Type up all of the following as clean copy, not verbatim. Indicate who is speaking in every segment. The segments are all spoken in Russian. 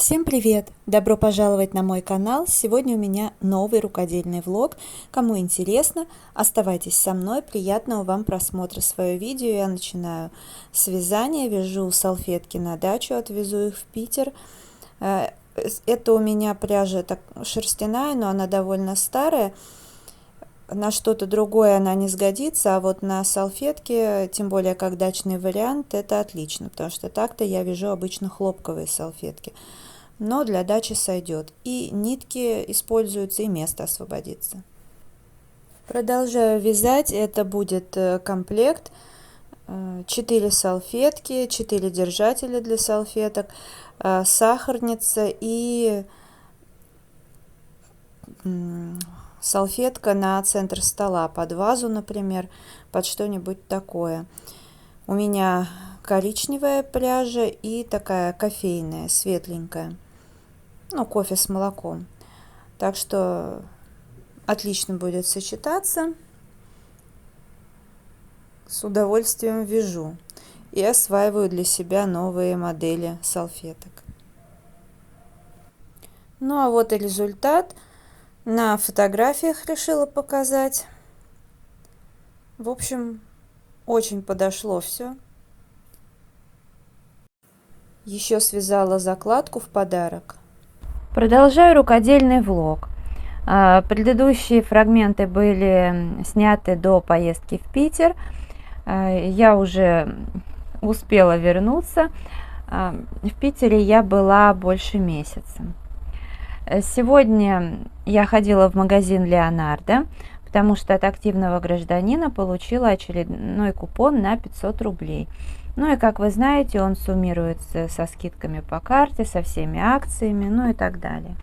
Speaker 1: Всем привет! Добро пожаловать на мой канал! Сегодня у меня новый рукодельный влог. Кому интересно, оставайтесь со мной. Приятного вам просмотра своего видео. Я начинаю с вязания, вяжу салфетки на дачу, отвезу их в Питер. Это у меня пряжа так шерстяная, но она довольно старая. На что-то другое она не сгодится, а вот на салфетки, тем более как дачный вариант, это отлично, потому что так-то я вяжу обычно хлопковые салфетки, но для дачи сойдет. И нитки используются, и место освободится. Продолжаю вязать. Это будет комплект: 4 салфетки, 4 держателя для салфеток, сахарница и салфетка на центр стола, под вазу, например, под что-нибудь такое. У меня коричневая пряжа и такая кофейная, светленькая, ну, кофе с молоком. Так что отлично будет сочетаться. С удовольствием вяжу и осваиваю для себя новые модели салфеток. Ну а вот и результат. На фотографиях решила показать. В общем, очень подошло все. Еще связала закладку в подарок. Продолжаю рукодельный влог. Предыдущие фрагменты были сняты до поездки в Питер. Я уже успела вернуться. В Питере я была больше месяца. Сегодня я ходила в магазин Леонардо, потому что от активного гражданина получила очередной купон на 500 рублей. Ну и, как вы знаете, он суммируется со скидками по карте, со всеми акциями, ну и так далее.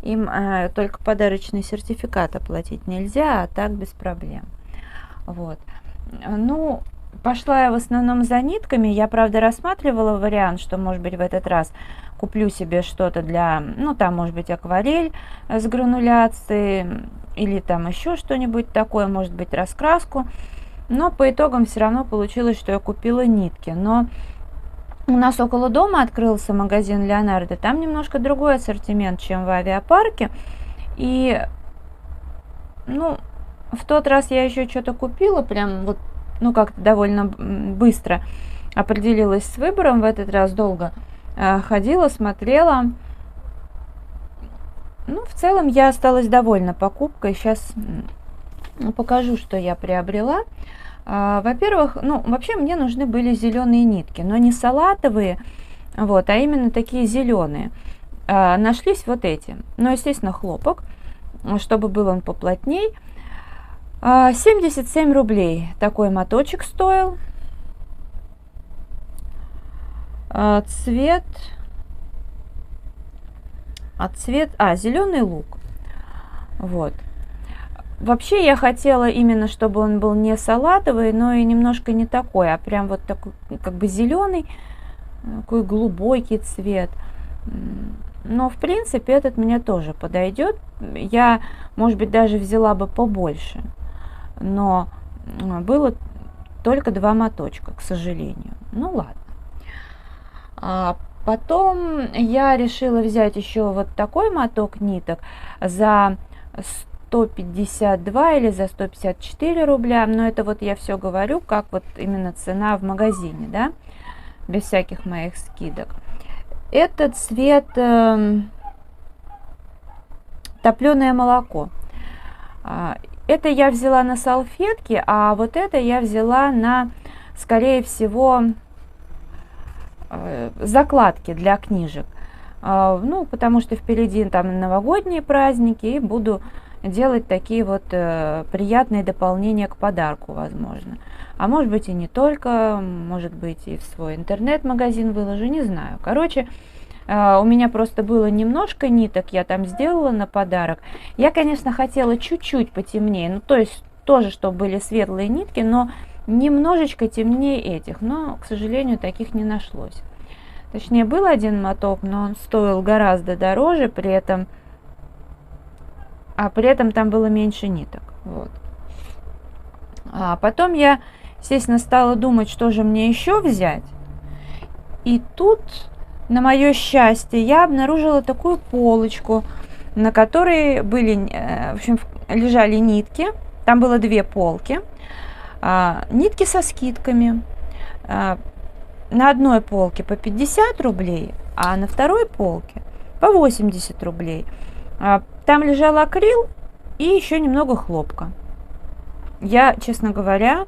Speaker 1: Им только подарочный сертификат оплатить нельзя, а так без проблем. Вот. Ну, пошла я в основном за нитками. Я, правда, рассматривала вариант, что, может быть, в этот раз куплю себе что-то для, ну, там, может быть, акварель с грануляцией или там еще что-нибудь такое, может быть, раскраску. Но по итогам все равно получилось, что я купила нитки. Но у нас около дома открылся магазин Леонардо. Там немножко другой ассортимент, чем в авиапарке. И, ну, в тот раз я еще что-то купила, прям вот, ну, как-то довольно быстро определилась с выбором. В этот раз долго ходила, смотрела. Ну, в целом я осталась довольна покупкой. Сейчас покажу, что я приобрела. Во-первых, ну, вообще мне нужны были зеленые нитки, но не салатовые, вот, а именно такие зеленые. Нашлись вот эти. Ну, естественно, хлопок, чтобы был он поплотней. 77 рублей такой моточек стоил. Цвет зеленый лук. Вот. Вообще я хотела именно, чтобы он был не салатовый, но и немножко не такой, а прям вот такой, как бы зеленый, такой глубокий цвет. Но в принципе этот мне тоже подойдет. Я, может быть, даже взяла бы побольше, но было только 2 моточка, к сожалению. Ну ладно. Потом я решила взять еще вот такой моток ниток за 152 или за 154 рубля, но это вот я все говорю, как вот именно цена в магазине, да, без всяких моих скидок. Это цвет топленое молоко. Это я взяла на салфетки, а вот это я взяла на, скорее всего, закладки для книжек. Ну, потому что впереди там новогодние праздники, и буду делать такие вот приятные дополнения к подарку, возможно. А может быть и не только, может быть и в свой интернет-магазин выложу, не знаю. Короче, у меня просто было немножко ниток, я там сделала на подарок. Я, конечно, хотела чуть-чуть потемнее, ну, то есть тоже, чтобы были светлые нитки, но немножечко темнее этих, но, к сожалению, таких не нашлось. Точнее, был один моток, но он стоил гораздо дороже, при этом там было меньше ниток. Вот. А потом я, естественно, стала думать, что же мне еще взять. И тут на мое счастье, я обнаружила такую полочку, на которой были, в общем, лежали нитки. Там было две полки. Нитки со скидками. На одной полке по 50 рублей, а на второй полке по 80 рублей. Там лежал акрил и еще немного хлопка. Я, честно говоря,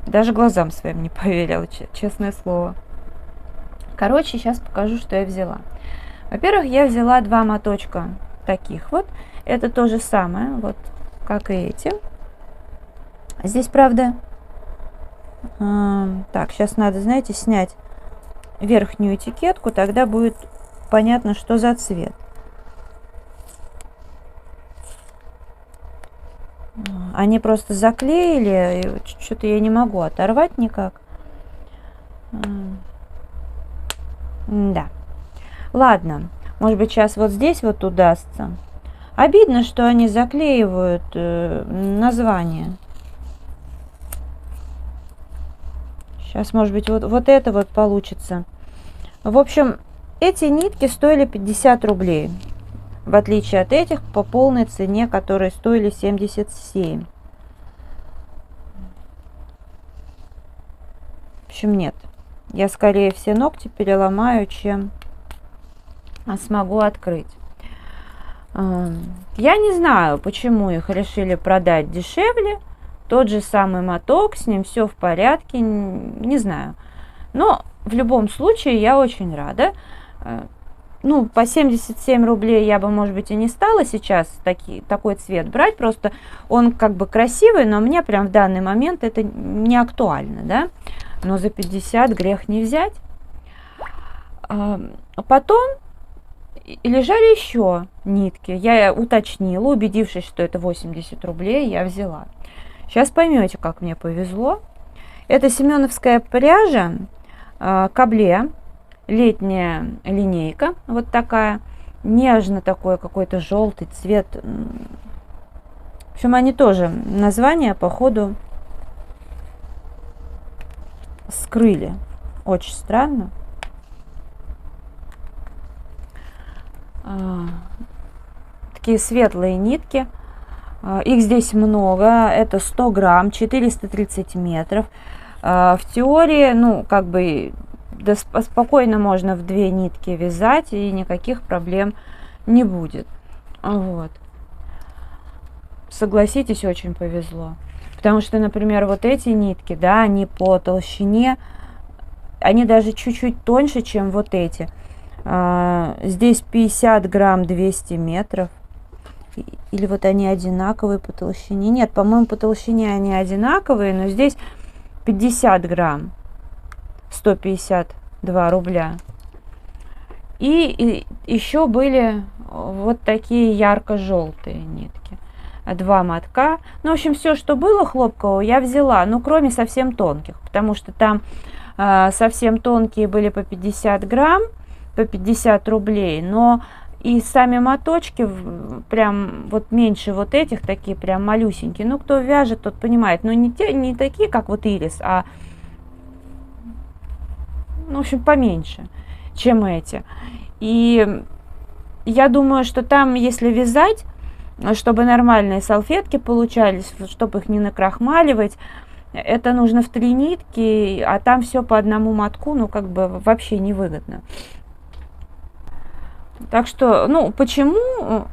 Speaker 1: даже глазам своим не поверила, честное слово. Короче, сейчас покажу, что я взяла. Во-первых, я взяла два моточка таких вот. Это то же самое, вот как и эти. Здесь, правда, так, сейчас надо, знаете, снять верхнюю этикетку, тогда будет понятно, что за цвет. Они просто заклеили, что-то я не могу оторвать никак. Да. Ладно, может быть, сейчас вот здесь вот удастся. Обидно, что они заклеивают название. Сейчас, может быть, вот это вот получится. В общем, эти нитки стоили 50 рублей. В отличие от этих, по полной цене, которые стоили 77. В общем, нет. Я скорее все ногти переломаю, чем смогу открыть. Я не знаю, почему их решили продать дешевле. Тот же самый моток, с ним все в порядке, не знаю. Но в любом случае я очень рада. Ну, по 77 рублей я бы, может быть, и не стала сейчас такой цвет брать. Просто он как бы красивый, но мне прям в данный момент это не актуально, да. Но за 50 грех не взять. Потом лежали еще нитки. Я уточнила, убедившись, что это 80 рублей, я взяла. Сейчас поймете, как мне повезло. Это семеновская пряжа, кабле, летняя линейка, вот такая, нежно такой какой-то желтый цвет. В общем, они тоже название, походу, скрыли. Очень странно. Такие светлые нитки. Их здесь много. Это 100 грамм, 430 метров. В теории, ну, как бы, да, спокойно можно в две нитки вязать, и никаких проблем не будет. Вот. Согласитесь, очень повезло. Потому что, например, вот эти нитки, да, они по толщине, они даже чуть-чуть тоньше, чем вот эти. Здесь 50 грамм, 200 метров. Или вот они одинаковые по толщине. Нет, по-моему, по толщине они одинаковые, но здесь 50 грамм, 152 рубля. И еще были вот такие ярко-желтые нитки. Два мотка. Ну, в общем, все, что было хлопкового, я взяла. Ну, кроме совсем тонких. Потому что там совсем тонкие были по 50 грамм, по 50 рублей. Но и сами моточки прям вот меньше вот этих, такие прям малюсенькие. Ну, кто вяжет, тот понимает. Но не такие, как вот ирис, а, ну, в общем, поменьше, чем эти. И я думаю, что там, если вязать, чтобы нормальные салфетки получались, чтобы их не накрахмаливать, это нужно в 3 нитки, а там все по одному мотку, ну, как бы вообще невыгодно. Так что, ну, почему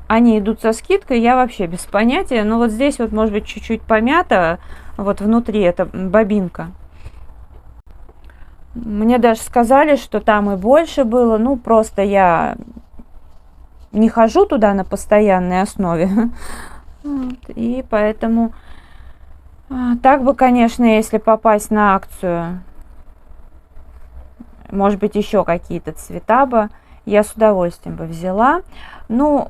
Speaker 1: они идут со скидкой, я вообще без понятия. Но вот здесь вот, может быть, чуть-чуть помято, вот внутри это бобинка. Мне даже сказали, что там и больше было, ну, просто я не хожу туда на постоянной основе. Вот, и поэтому так бы, конечно, если попасть на акцию, может быть, еще какие-то цвета бы, я с удовольствием бы взяла. Ну,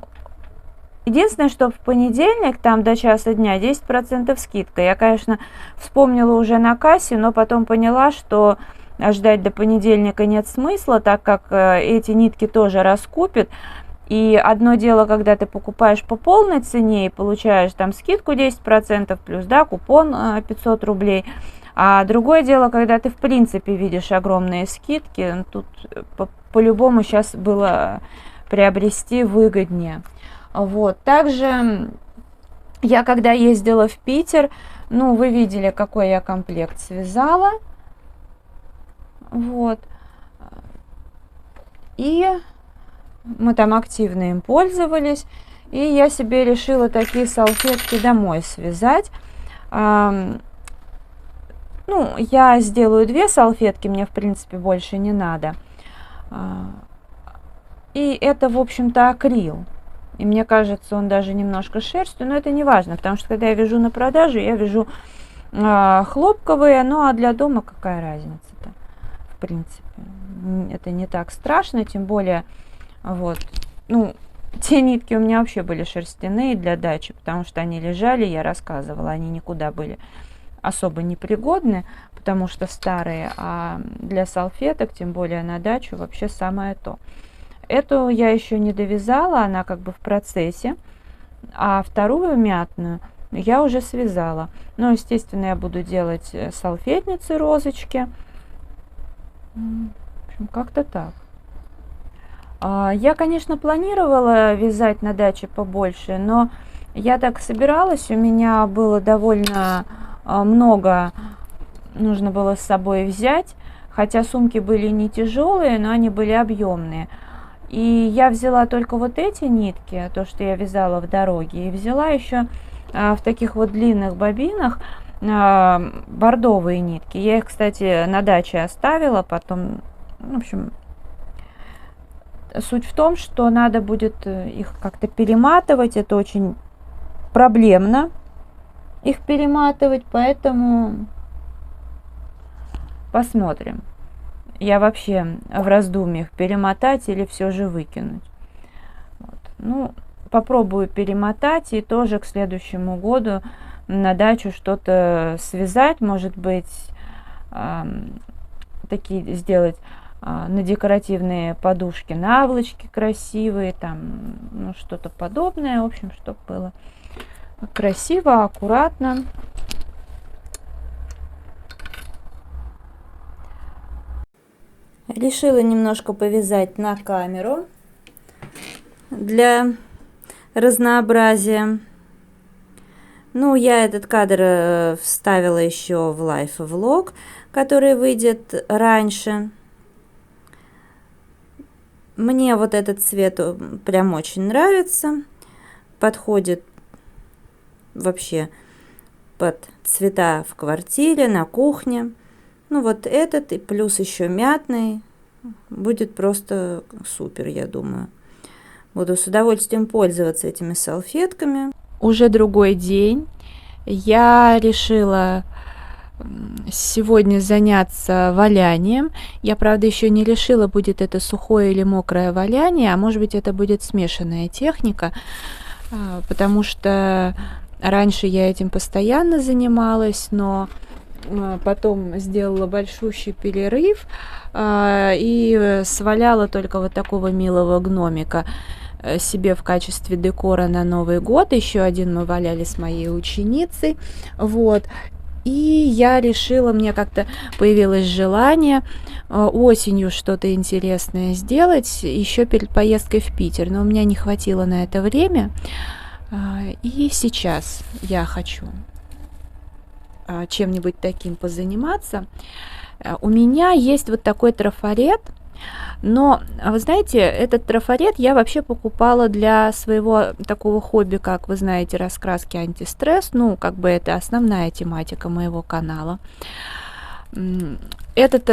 Speaker 1: единственное, что в понедельник, там до часа дня, 10% скидка. Я, конечно, вспомнила уже на кассе, но потом поняла, что ждать до понедельника нет смысла, так как эти нитки тоже раскупят. И одно дело, когда ты покупаешь по полной цене и получаешь там скидку 10% плюс, да, купон 500 рублей. А другое дело, когда ты в принципе видишь огромные скидки, тут по-любому сейчас было приобрести выгоднее. Вот. Также я когда ездила в Питер, ну, вы видели, какой я комплект связала. Вот. И мы там активно им пользовались. И я себе решила такие салфетки домой связать. Ну, я сделаю 2 салфетки, мне, в принципе, больше не надо. И это, в общем-то, акрил. И мне кажется, он даже немножко шерстью, но это не важно, потому что когда я вяжу на продажу, я вяжу хлопковые, ну а для дома какая разница-то, в принципе. Это не так страшно, тем более, вот, ну, те нитки у меня вообще были шерстяные для дачи, потому что они лежали, я рассказывала, они никуда были особо непригодны, потому что старые, а для салфеток, тем более на дачу, вообще самое то. Эту я еще не довязала, она как бы в процессе, а вторую мятную я уже связала. Ну, естественно, я буду делать салфетницы, розочки. В общем, как-то так. Я, конечно, планировала вязать на даче побольше, но я так собиралась, у меня было довольно много, нужно было с собой взять, хотя сумки были не тяжелые, но они были объемные. И я взяла только вот эти нитки, то, что я вязала в дороге, и взяла еще в таких вот длинных бобинах бордовые нитки. Я их, кстати, на даче оставила, потом, в общем, суть в том, что надо будет их как-то перематывать, это очень проблемно их перематывать, поэтому посмотрим. Я вообще в раздумьях, перемотать или все же выкинуть. Вот. Ну, попробую перемотать и тоже к следующему году на дачу что-то связать, может быть, такие сделать на декоративные подушки, наволочки красивые, там, ну, что-то подобное, в общем, чтобы было красиво, аккуратно. Решила немножко повязать на камеру для разнообразия. Ну, я этот кадр вставила еще в лайф-влог, который выйдет раньше. Мне вот этот цвет прям очень нравится. Подходит вообще под цвета в квартире, на кухне. Ну, вот этот и плюс еще мятный будет просто супер, я думаю. Буду с удовольствием пользоваться этими салфетками. Уже другой день. Я решила сегодня заняться валянием. Я, правда, еще не решила, будет это сухое или мокрое валяние, а может быть, это будет смешанная техника, потому что раньше я этим постоянно занималась, но потом сделала большущий перерыв и сваляла только вот такого милого гномика себе в качестве декора на Новый год. Еще один мы валяли с моей ученицей. Вот. И я решила, мне как-то появилось желание осенью что-то интересное сделать еще перед поездкой в Питер. Но у меня не хватило на это время. И сейчас я хочу чем-нибудь таким позаниматься. У меня есть вот такой трафарет, но, вы знаете, этот трафарет я вообще покупала для своего такого хобби, как вы знаете, раскраски антистресс. Ну, как бы это основная тематика моего канала. Этот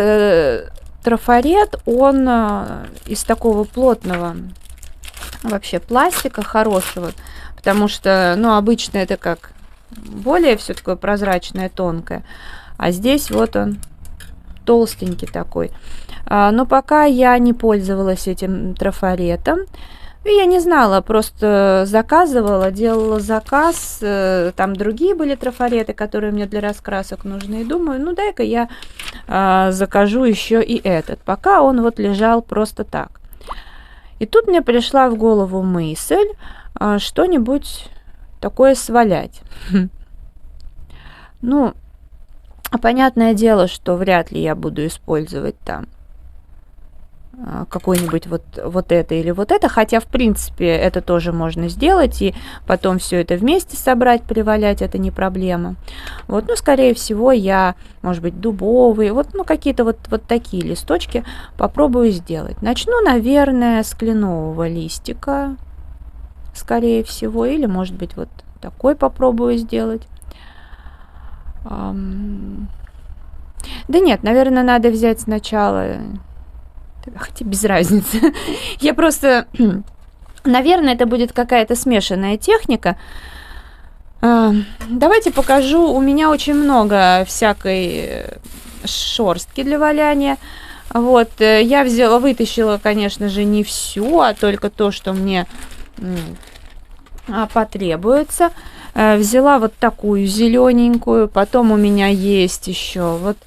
Speaker 1: трафарет, он из такого плотного вообще пластика, хорошего, потому что, ну, обычно это как более все такое прозрачное, тонкое, а здесь вот он толстенький такой. Но пока я не пользовалась этим трафаретом, и я не знала, просто заказывала, делала заказ, там другие были трафареты, которые мне для раскрасок нужны, и думаю, ну дай-ка я закажу еще и этот, пока он вот лежал просто так. И тут мне пришла в голову мысль что-нибудь такое свалять. Ну, понятное дело, что вряд ли я буду использовать там какой-нибудь вот это или вот это, хотя, в принципе, это тоже можно сделать, и потом все это вместе собрать, привалять, это не проблема. Вот, ну, скорее всего, я, может быть, дубовые, вот, ну, какие-то вот такие листочки попробую сделать. Начну, наверное, с кленового листика, скорее всего, или, может быть, вот такой попробую сделать. Да нет, наверное, надо взять сначала... Хотя без разницы. Я просто... Наверное, это будет какая-то смешанная техника. Давайте покажу. У меня очень много всякой шерстки для валяния. Вот, я вытащила, конечно же, не всю, а только то, что мне потребуется. Взяла вот такую зелененькую. Потом у меня есть еще вот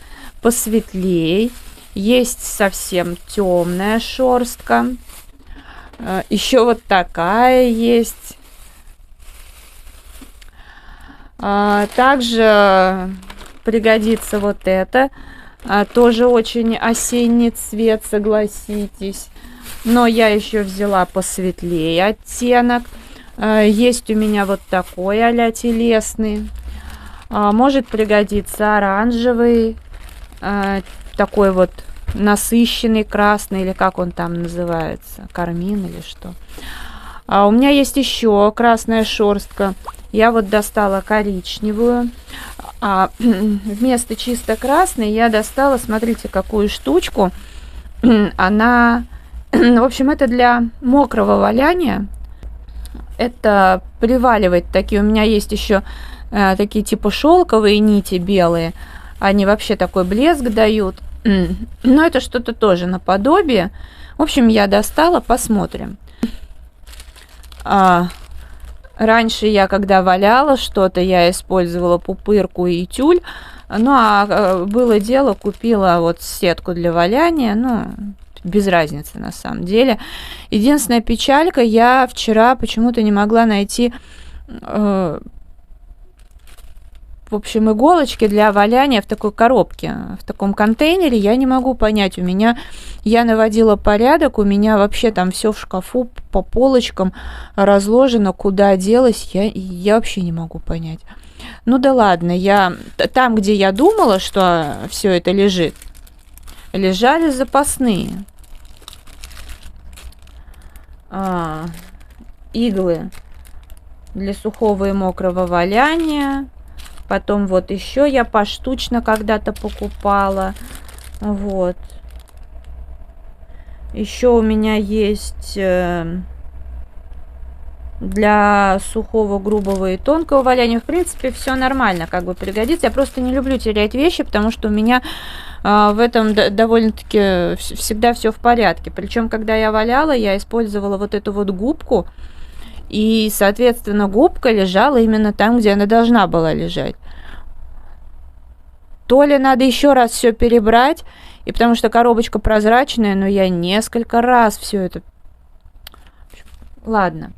Speaker 1: посветлей. Есть совсем темная шерстка. Еще вот такая есть. Также пригодится вот это. Тоже очень осенний цвет, согласитесь. Но я еще взяла посветлее оттенок. Есть у меня вот такой а-ля телесный. Может пригодиться оранжевый. Такой вот насыщенный красный, или как он там называется, кармин или что. У меня есть еще красная шерстка. Я вот достала коричневую. Вместо чисто красной я достала, смотрите, какую штучку. Она, в общем, это для мокрого валяния. Это приваливает такие. У меня есть еще такие типа шелковые нити белые. Они вообще такой блеск дают. Но это что-то тоже наподобие. В общем, я достала, посмотрим. Раньше я, когда валяла что-то, я использовала пупырку и тюль. Ну, а было дело, купила вот сетку для валяния. Ну, без разницы на самом деле. Единственная печалька, я вчера почему-то не могла найти... В общем, иголочки для валяния в такой коробке, в таком контейнере, я не могу понять. Я наводила порядок, у меня вообще там все в шкафу по полочкам разложено, куда делось, я вообще не могу понять. Ну да ладно, там, где я думала, что все это лежит, лежали запасные иглы для сухого и мокрого валяния. Потом вот еще я поштучно когда-то покупала. Вот. Еще у меня есть для сухого, грубого и тонкого валяния. В принципе, все нормально, как бы пригодится. Я просто не люблю терять вещи, потому что у меня в этом довольно-таки всегда все в порядке. Причем, когда я валяла, я использовала вот эту вот губку. И, соответственно, губка лежала именно там, где она должна была лежать. То ли надо еще раз все перебрать, и потому что коробочка прозрачная, но я несколько раз все это... Ладно.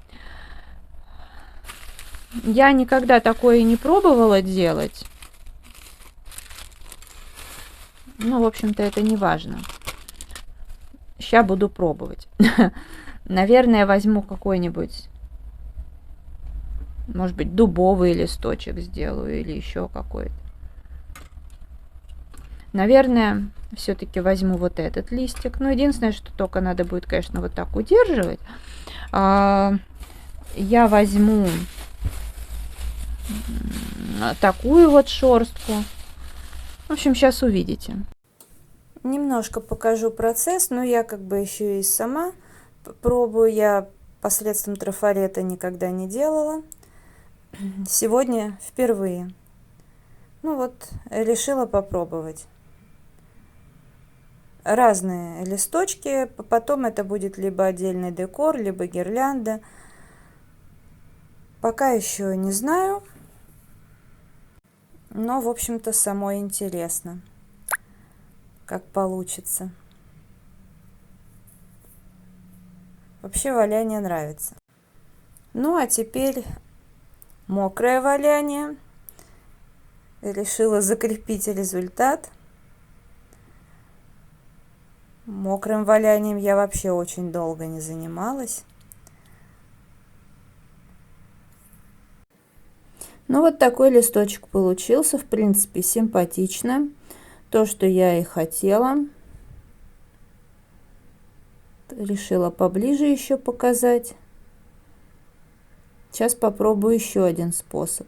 Speaker 1: Я никогда такое не пробовала делать. Ну, в общем-то, это не важно. Сейчас буду пробовать. Наверное, возьму какой-нибудь... Может быть, дубовый листочек сделаю или еще какой-то. Наверное, все-таки возьму вот этот листик. Ну, единственное, что только надо будет, конечно, вот так удерживать. Я возьму такую вот шерстку. В общем, сейчас увидите. Немножко покажу процесс, но я как бы еще и сама пробую. Я посредством трафарета никогда не делала. Сегодня впервые. Ну вот, решила попробовать. Разные листочки. Потом это будет либо отдельный декор, либо гирлянда. Пока еще не знаю. Но, в общем-то, самой интересно, как получится. Вообще валяние нравится. Ну а теперь мокрое валяние. Решила закрепить результат. Мокрым валянием я вообще очень долго не занималась. Ну вот такой листочек получился, в принципе, симпатично. То, что я и хотела. Решила поближе еще показать. Сейчас попробую еще один способ.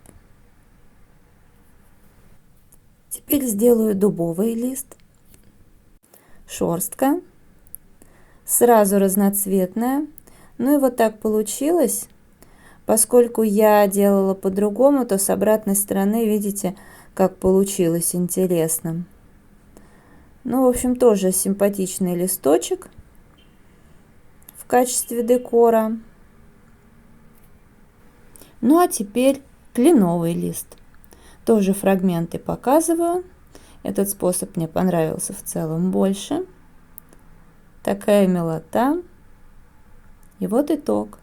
Speaker 1: Теперь сделаю дубовый лист. Шерстка. Сразу разноцветная. Ну и вот так получилось. Поскольку я делала по-другому, то с обратной стороны, видите, как получилось интересно. Ну, в общем, тоже симпатичный листочек в качестве декора. Ну, а теперь кленовый лист. Тоже фрагменты показываю. Этот способ мне понравился в целом больше. Такая милота. И вот итог.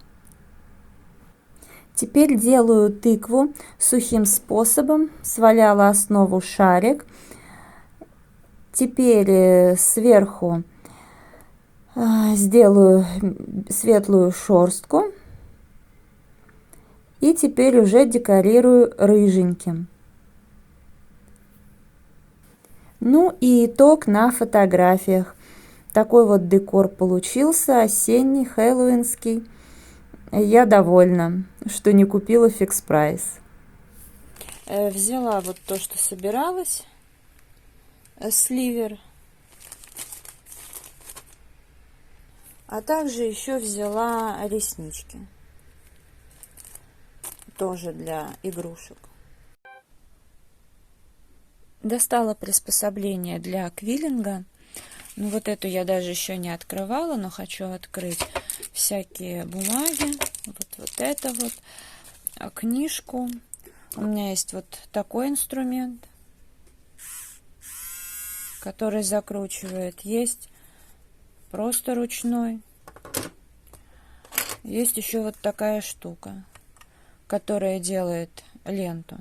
Speaker 1: Теперь делаю тыкву сухим способом. Сваляла основу шарик. Теперь сверху сделаю светлую шерстку. И теперь уже декорирую рыженьким. Ну и итог на фотографиях. Такой вот декор получился, осенний, хэллоуинский. Я довольна, что не купила фикс прайс. Взяла вот то, что собиралась. Сливер. А также еще взяла реснички. Тоже для игрушек. Достала приспособление для квиллинга. Ну, вот эту я даже еще не открывала, но хочу открыть всякие бумаги. Вот это вот. Книжку. У меня есть вот такой инструмент, который закручивает. Есть просто ручной. Есть еще вот такая штука, которая делает ленту.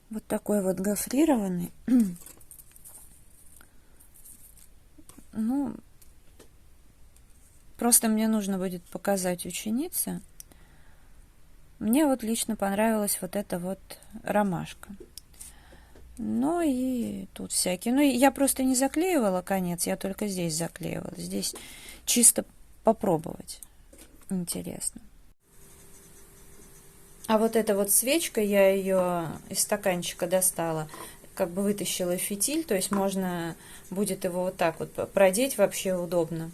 Speaker 1: Вот такой вот гофрированный. Ну, просто мне нужно будет показать ученице. Мне вот лично понравилась вот эта вот ромашка. Ну и тут всякие. Ну, я просто не заклеивала конец, я только здесь заклеивала. Здесь чисто попробовать. Интересно. А вот эта вот свечка, я ее из стаканчика достала, как бы вытащила фитиль, то есть можно будет его вот так вот продеть, вообще удобно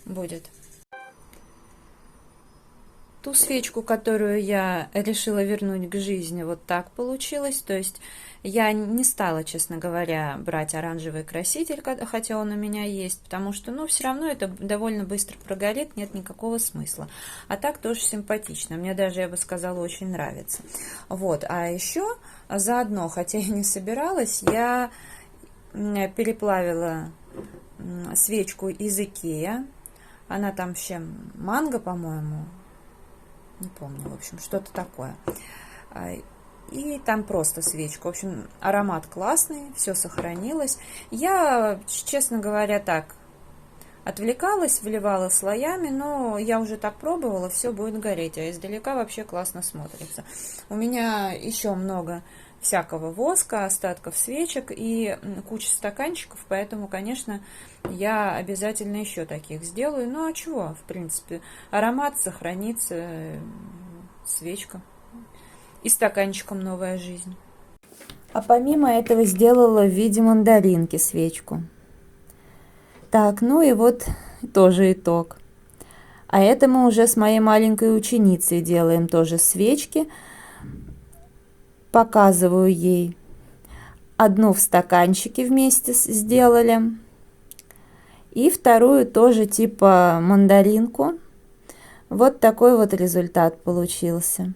Speaker 1: будет. Ту свечку, которую я решила вернуть к жизни, вот так получилось, то есть я не стала, честно говоря, брать оранжевый краситель, хотя он у меня есть, потому что, ну, все равно это довольно быстро прогорит, нет никакого смысла. А так тоже симпатично, мне даже, я бы сказала, очень нравится. Вот, а еще заодно, хотя я не собиралась, я переплавила свечку из Икеа, она там с чем, манго, по-моему, не помню, в общем, что-то такое. И там просто свечка. В общем, аромат классный, все сохранилось. Я, честно говоря, так отвлекалась, вливала слоями, но я уже так пробовала, все будет гореть, а издалека вообще классно смотрится. У меня еще много всякого воска, остатков свечек и куча стаканчиков, поэтому, конечно, я обязательно еще таких сделаю. Ну а чего, в принципе, аромат сохранится, свечка. И стаканчиком новая жизнь. А помимо этого сделала в виде мандаринки свечку. Так, ну и вот тоже итог. А это мы уже с моей маленькой ученицей делаем тоже свечки. Показываю ей. Одну в стаканчике вместе сделали. И вторую тоже типа мандаринку. Вот такой вот результат получился.